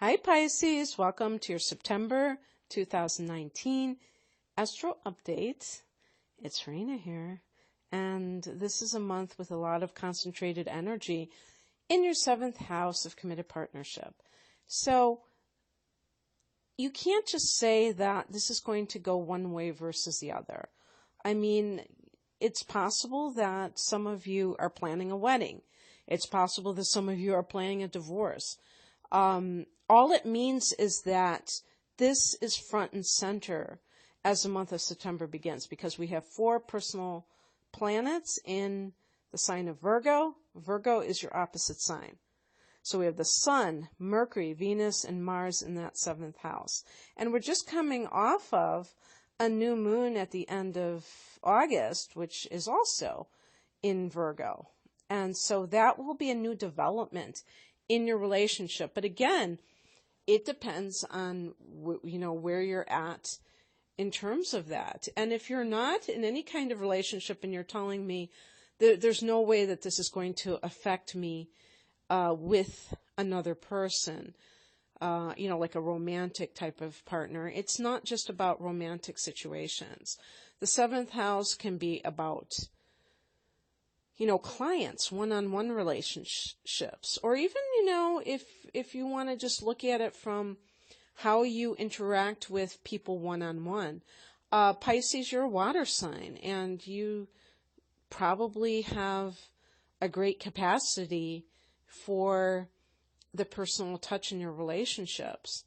Hi Pisces, welcome to your September 2019 Astro Update. It's Rena here, and this is a month with a lot of concentrated energy in your 7th house of committed partnership. So you can't just say that this is going to go one way versus the other. I mean, it's possible that some of you are planning a wedding. It's possible that some of you are planning a divorce. All it means is that this is front and center as the month of September begins, because we have 4 personal planets in the sign of Virgo. Virgo is your opposite sign. So we have the Sun, Mercury, Venus, and Mars in that 7th house. And we're just coming off of a new moon at the end of August, which is also in Virgo. And so that will be a new development in your relationship. But again, it depends on, where you're at in terms of that. And if you're not in any kind of relationship and you're telling me there's no way that this is going to affect me with another person, like a romantic type of partner, it's not just about romantic situations. The 7th house can be about clients, one-on-one relationships, or even, if you want to just look at it from how you interact with people one-on-one. Pisces, you're a water sign, and you probably have a great capacity for the personal touch in your relationships.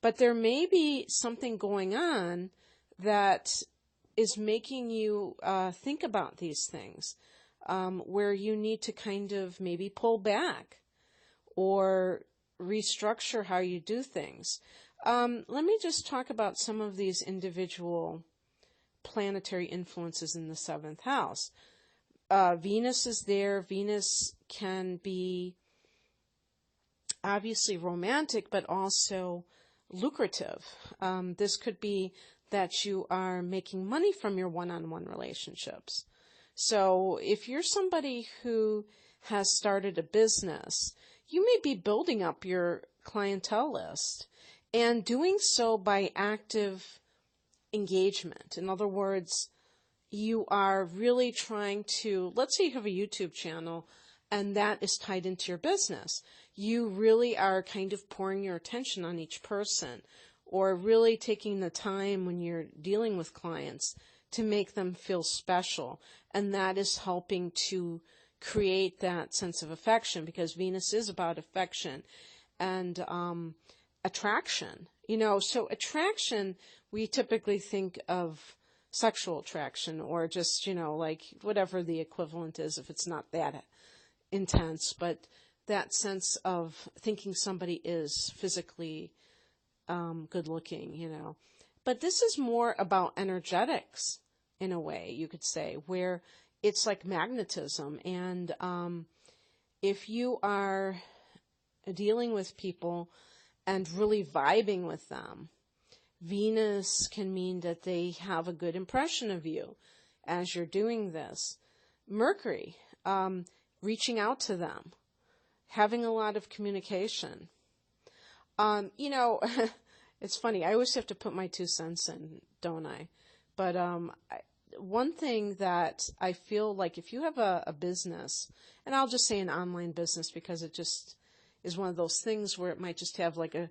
But there may be something going on that is making you think about these things. Where you need to kind of maybe pull back or restructure how you do things. Let me just talk about some of these individual planetary influences in the 7th house. Venus is there. Venus can be obviously romantic, but also lucrative. This could be that you are making money from your one-on-one relationships. So if you're somebody who has started a business, you may be building up your clientele list and doing so by active engagement. In other words, you are really trying to, let's say you have a YouTube channel and that is tied into your business. You really are kind of pouring your attention on each person, or really taking the time when you're dealing with clients to make them feel special. And that is helping to create that sense of affection, because Venus is about affection and attraction. So attraction, we typically think of sexual attraction, or just, like whatever the equivalent is if it's not that intense, but that sense of thinking somebody is physically good looking, But this is more about energetics, in a way, you could say, where it's like magnetism. And if you are dealing with people and really vibing with them, Venus can mean that they have a good impression of you as you're doing this. Mercury, reaching out to them, having a lot of communication. It's funny, I always have to put my 2 cents in, don't I? But one thing that I feel like, if you have a business, and I'll just say an online business because it just is one of those things where it might just have like a,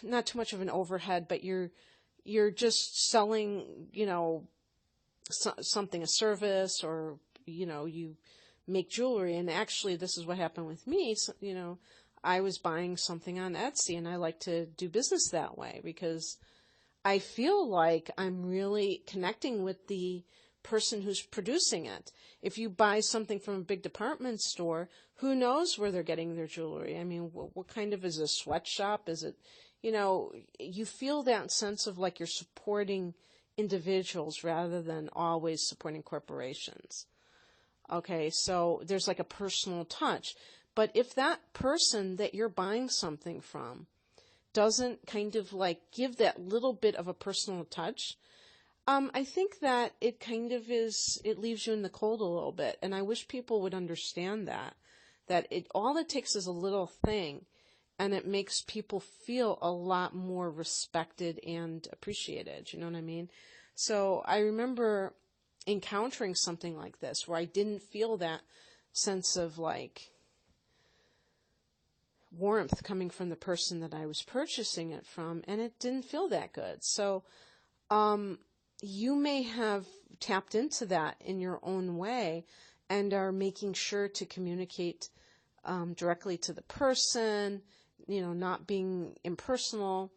not too much of an overhead, but you're just selling, something, a service, or, you make jewelry. And actually, this is what happened with me. So, I was buying something on Etsy, and I like to do business that way because I feel like I'm really connecting with the person who's producing it. If you buy something from a big department store, who knows where they're getting their jewelry? I mean, what kind of, is it a sweatshop? Is it, you feel that sense of like you're supporting individuals rather than always supporting corporations. Okay, so there's like a personal touch. But if that person that you're buying something from doesn't kind of like give that little bit of a personal touch, I think that it kind of it leaves you in the cold a little bit. And I wish people would understand that all it takes is a little thing, and it makes people feel a lot more respected and appreciated. You know what I mean? So I remember encountering something like this where I didn't feel that sense of like warmth coming from the person that I was purchasing it from, and it didn't feel that good. So you may have tapped into that in your own way and are making sure to communicate directly to the person, not being impersonal.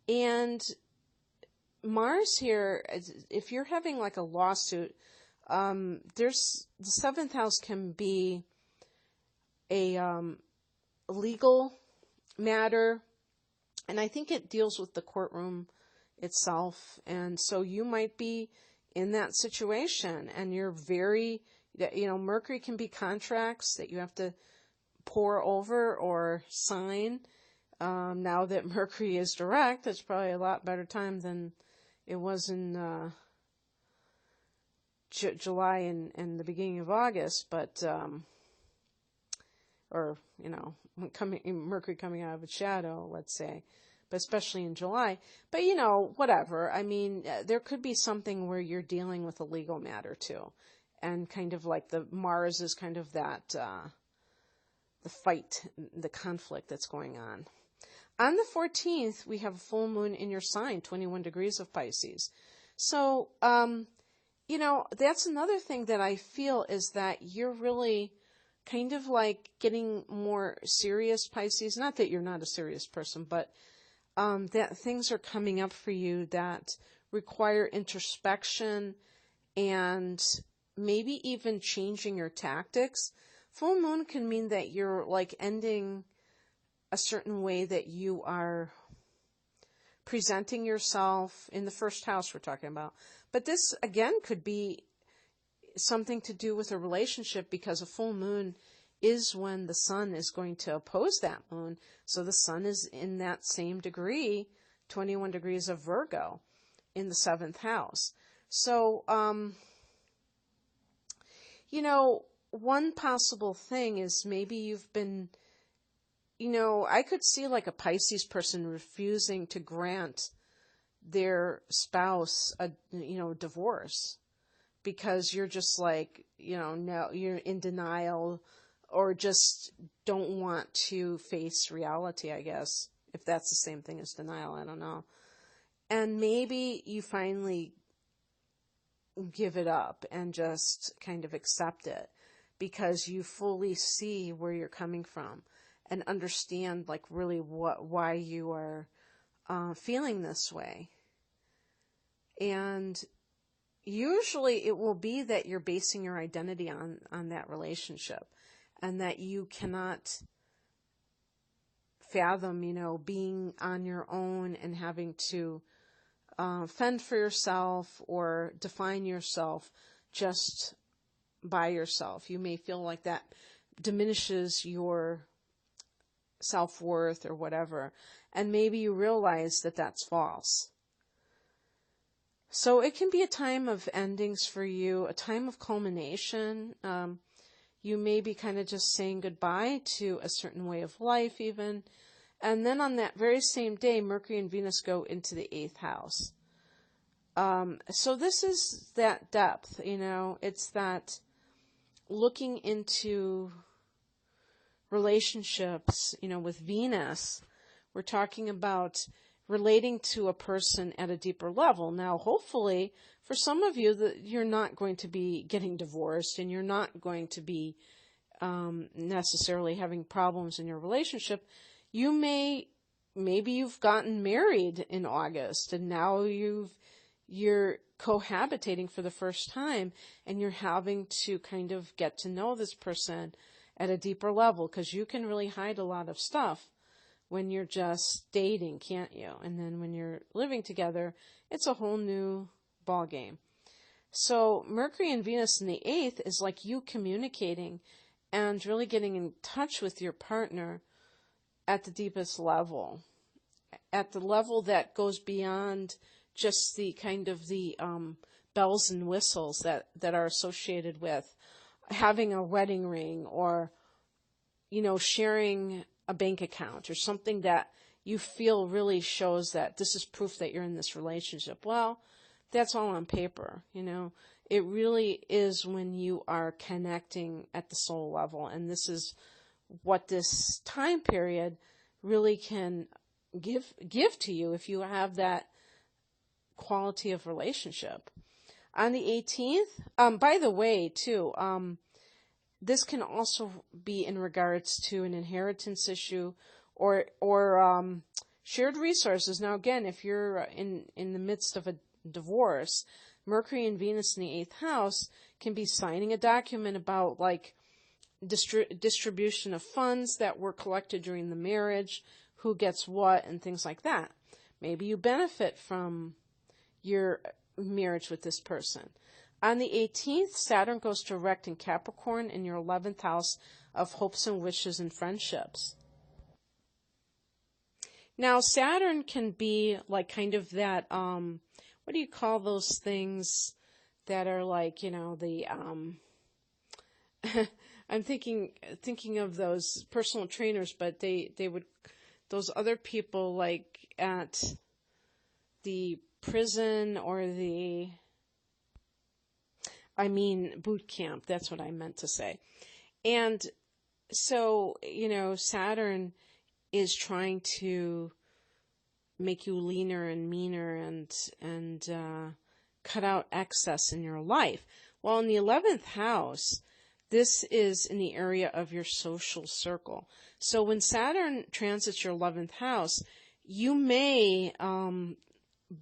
And Mars here, if you're having like a lawsuit, there's the seventh house can be a legal matter, and I think it deals with the courtroom itself. And so you might be in that situation, and you're very, Mercury can be contracts that you have to pore over or sign. Now that Mercury is direct, it's probably a lot better time than it was in July and the beginning of August, but Mercury coming out of its shadow, let's say, but especially in July. But whatever. I mean, there could be something where you're dealing with a legal matter too, and kind of like the Mars is kind of that the fight, the conflict that's going on. On the 14th, we have a full moon in your sign, 21 degrees of Pisces. So, that's another thing that I feel is that you're really kind of like getting more serious, Pisces. Not that you're not a serious person, but that things are coming up for you that require introspection and maybe even changing your tactics. Full moon can mean that you're like ending a certain way that you are presenting yourself in the first house we're talking about. But this, again, could be something to do with a relationship, because a full moon is when the sun is going to oppose that moon. So the sun is in that same degree, 21 degrees of Virgo, in the 7th house. So, one possible thing is maybe you've been, I could see like a Pisces person refusing to grant their spouse a divorce, because you're just like, no, you're in denial, or just don't want to face reality, I guess, if that's the same thing as denial, I don't know. And maybe you finally give it up and just kind of accept it, because you fully see where you're coming from and understand like really why you are feeling this way. And usually it will be that you're basing your identity on that relationship, and that you cannot fathom, being on your own and having to fend for yourself or define yourself just by yourself. You may feel like that diminishes your self-worth or whatever, and maybe you realize that that's false. So it can be a time of endings for you, a time of culmination. You may be kind of just saying goodbye to a certain way of life even. And then on that very same day, Mercury and Venus go into the 8th house. So this is that depth, it's that looking into relationships, with Venus. We're talking about relating to a person at a deeper level. Now, hopefully, for some of you, that you're not going to be getting divorced, and you're not going to be necessarily having problems in your relationship. Maybe you've gotten married in August, and now you're cohabitating for the first time, and you're having to kind of get to know this person at a deeper level, because you can really hide a lot of stuff when you're just dating, can't you? And then when you're living together, it's a whole new ball game. So Mercury and Venus in the 8th is like you communicating and really getting in touch with your partner at the deepest level, at the level that goes beyond just the kind of the bells and whistles that are associated with having a wedding ring or sharing a bank account or something that you feel really shows that this is proof that you're in this relationship. Well, that's all on paper, It really is when you are connecting at the soul level, and this is what this time period really can give to you if you have that quality of relationship. On the 18th, by the way, too, this can also be in regards to an inheritance issue or shared resources. Now, again, if you're in the midst of a divorce, Mercury and Venus in the 8th house can be signing a document about like distribution of funds that were collected during the marriage, who gets what, and things like that. Maybe you benefit from your marriage with this person. On the 18th, Saturn goes direct in Capricorn in your 11th house of hopes and wishes and friendships. Now, Saturn can be like kind of that, what do you call those things that are like, the, I'm thinking of those personal trainers, but they would, those other people like at the prison or boot camp, that's what I meant to say. And so, Saturn is trying to make you leaner and meaner and cut out excess in your life. Well, in the 11th house, this is in the area of your social circle. So when Saturn transits your 11th house, you may,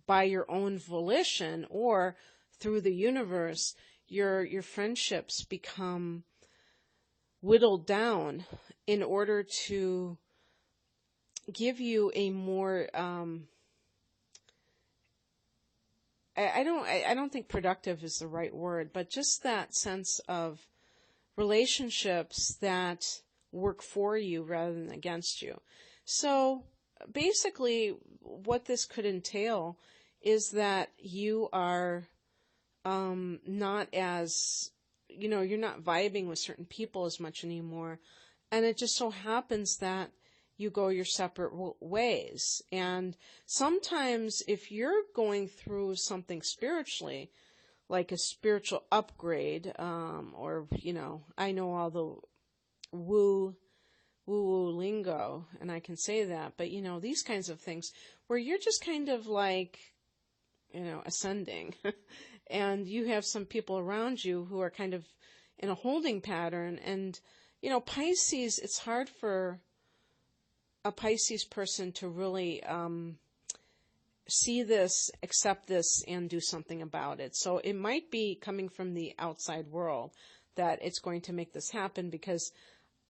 by your own volition or through the universe, your friendships become whittled down in order to give you a more, I don't think productive is the right word, but just that sense of relationships that work for you rather than against you. So basically what this could entail is that you are not as, you're not vibing with certain people as much anymore. And it just so happens that you go your separate ways. And sometimes if you're going through something spiritually, like a spiritual upgrade, or, I know all the woo lingo, and I can say that, but, these kinds of things where you're just kind of like, ascending, and you have some people around you who are kind of in a holding pattern. And, Pisces, it's hard for a Pisces person to really see this, accept this, and do something about it. So it might be coming from the outside world that it's going to make this happen, because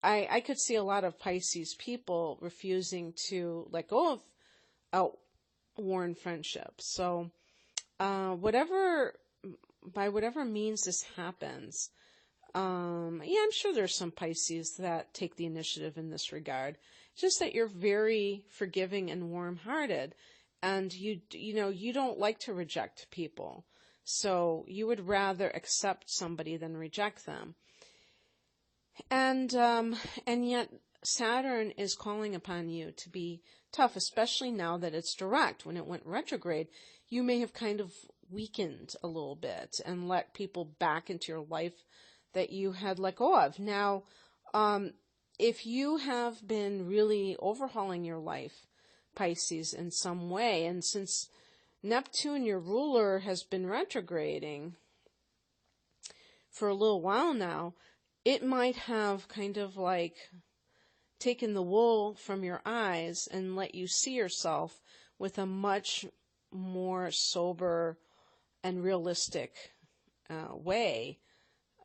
I could see a lot of Pisces people refusing to let go of outworn friendships. So by whatever means this happens, I'm sure there's some Pisces that take the initiative in this regard. It's just that you're very forgiving and warm-hearted, and you don't like to reject people. So you would rather accept somebody than reject them. And yet Saturn is calling upon you to be tough, especially now that it's direct. When it went retrograde, you may have kind of weakened a little bit and let people back into your life that you had let go of. Now, if you have been really overhauling your life, Pisces, in some way, and since Neptune, your ruler, has been retrograding for a little while now, it might have kind of like taken the wool from your eyes and let you see yourself with a much more sober and realistic way.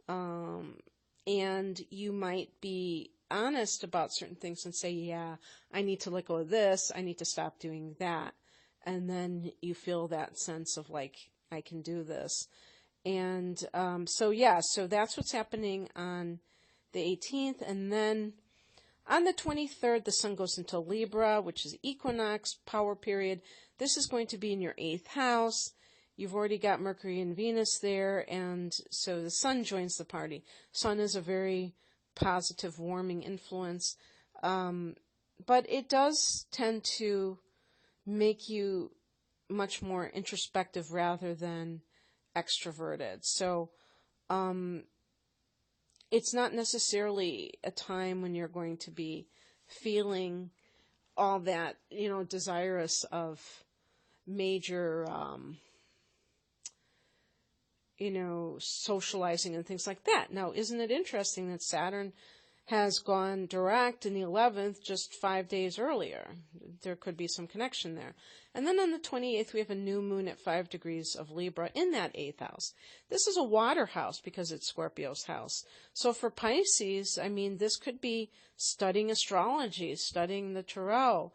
And you might be honest about certain things and say, yeah, I need to let go of this, I need to stop doing that. And then you feel that sense of like, I can do this. And so that's what's happening on the 18th. And then on the 23rd, the sun goes into Libra, which is Equinox, power period. This is going to be in your 8th house. You've already got Mercury and Venus there, and so the sun joins the party. Sun is a very positive warming influence. But it does tend to make you much more introspective rather than extroverted. So it's not necessarily a time when you're going to be feeling all that, desirous of major, socializing and things like that. Now, isn't it interesting that Saturn has gone direct in the 11th just 5 days earlier? There could be some connection there. And then on the 28th, we have a new moon at 5 degrees of Libra in that 8th house. This is a water house because it's Scorpio's house. So for Pisces, this could be studying astrology, studying the tarot.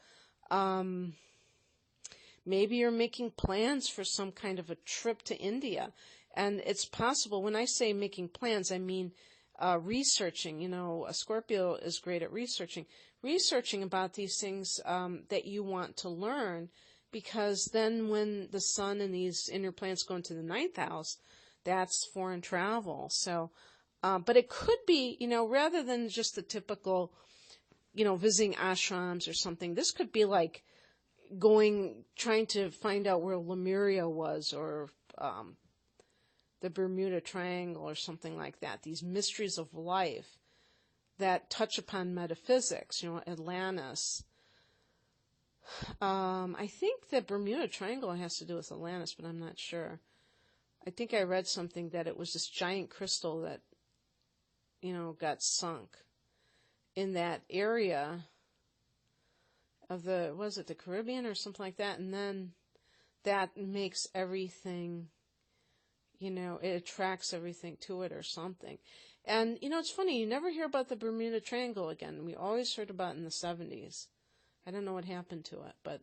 Maybe you're making plans for some kind of a trip to India. And it's possible, when I say making plans, I mean researching. A Scorpio is great at researching about these things that you want to learn, because then when the sun and these inner planets go into the 9th house, that's foreign travel. So, but it could be, rather than just the typical, visiting ashrams or something, this could be like trying to find out where Lemuria was, or the Bermuda Triangle or something like that. These mysteries of life that touch upon metaphysics, Atlantis. I think the Bermuda Triangle has to do with Atlantis, but I'm not sure. I think I read something that it was this giant crystal that, got sunk in that area of the Caribbean or something like that, and then that makes everything, it attracts everything to it or something. And, it's funny, you never hear about the Bermuda Triangle again. We always heard about it in the 70s. I don't know what happened to it, but,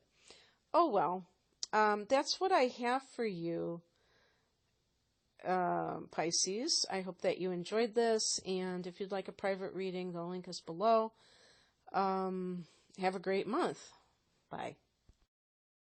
oh well. That's what I have for you, Pisces. I hope that you enjoyed this, and if you'd like a private reading, the link is below. Have a great month. Bye.